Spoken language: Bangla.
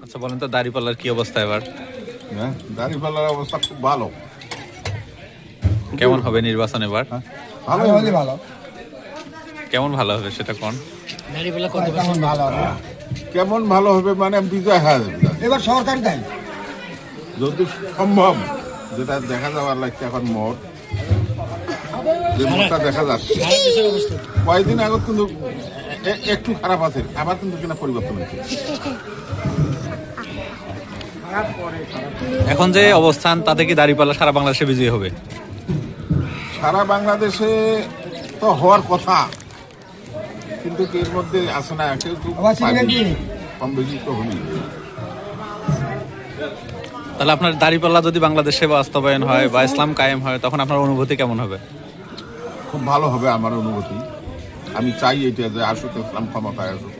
আচ্ছা বলেন তো, দাঁড়িপাল্লার কি অবস্থা এবার? হ্যাঁ, দাঁড়িপাল্লার অবস্থা খুব ভালো। কেমন হবে নির্বাচন এবার? ভালো হলে ভালো। কেমন ভালো হবে সেটা কোন? কেমন ভালো হবে মানে বিজয় হয়ে যাবে এবার সরকারি দেয় যদি সম্ভব, যেটা দেখা যাওয়ার লাগছে এখন মোট যে মোটটা দেখা যাচ্ছে কয়েকদিন আগে কিন্তু একটু খারাপ আছে, আবার কিন্তু কিনা পরিবর্তন হচ্ছে। এখন যে অবস্থান তাতে কি দাঁড়িপাল্লা সারা বাংলাদেশে বিজয়ী হবে? সারা বাংলাদেশে তো হওয়ার কথা, কিন্তু এর মধ্যে আসে না কেউ, কম বেশি তো হবেই। তাহলে আপনার দাঁড়িপাল্লা যদি বাংলাদেশে বাস্তবায়ন হয় বা ইসলাম কায়েম হয়, তখন আপনার অনুভূতি কেমন হবে? খুব ভালো হবে আমার অনুভূতি। আমি চাই এটা যে আসুক, ইসলাম ক্ষমতায় আসুক।